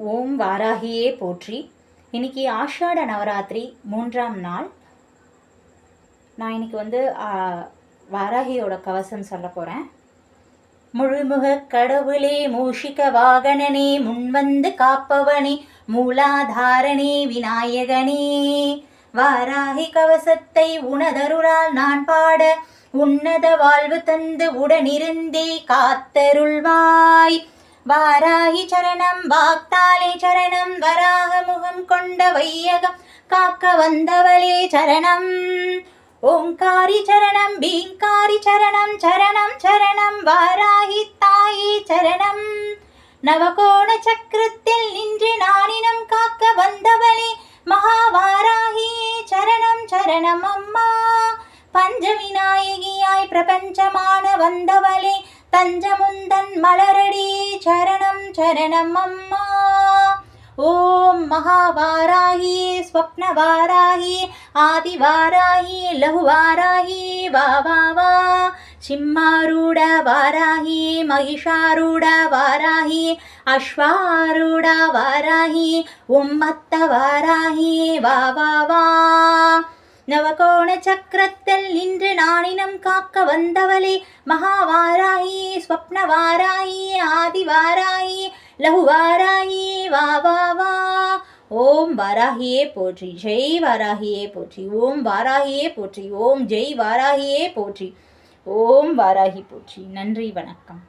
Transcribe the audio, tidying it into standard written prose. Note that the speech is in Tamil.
ஓம் வாராகியே போற்றி. இன்னைக்கு ஆஷாட நவராத்திரி 3ஆம் நாள். நான் இன்னைக்கு வாராகியோட கவசம் சொல்ல போகிறேன். முழுமுக கடவுளே, மூஷிக வாகனனே, முன்வந்து காப்பவனே, மூலாதாரனே, விநாயகனே, வாராகி கவசத்தை உனதருளால் நான் பாட உன்னத வாழ்வு தந்து உடனிருந்தே காத்தருள்வாய். வாராகி சரணம், வாக்தாலே சரணம், வராக முகம் கொண்ட வையகம் காக்க வந்தவளே சரணம். ஓங்காரி சரணம், பீங்காரி சரணம், சரணம் சரணம், வாராகி தாயே சரணம். நவகோண சக்கரத்தில் நின்று நானினம் காக்க வந்தவளே மகாவாராகி சரணம் சரணம் அம்மா. பஞ்சவிநாயகியாய் பிரபஞ்சமான வந்தவளே தஞ்சமுந்தன் மலரடி சரணம் சரணம் அம்மா. ஓம் மகாவாராகி, ஸ்வப்னவாராகி, ஆதிவாராகி, லகுவாராகி, வா வா வா. சிம்மாரூட வாராகி, மகிஷாரூட வாராகி, அஸ்வாரூட வாராகி, உம்மத்த வாராகி, வா வா வா. நவகோண சக்கரத்தில் நின்று நானினம் காக்க வந்தவளே மகாவாராகி, ஸ்வப்னவாராகி, ஆதிவாராகி, லகுவாராகி, வா வா வா. ஓம் வாராகியே போற்றி, ஜெய் வாராகியே போற்றி. ஓம் வாராகியே போற்றி, ஓம் ஜெய் வாராகியே போற்றி. ஓம் வாராகி போற்றி. நன்றி, வணக்கம்.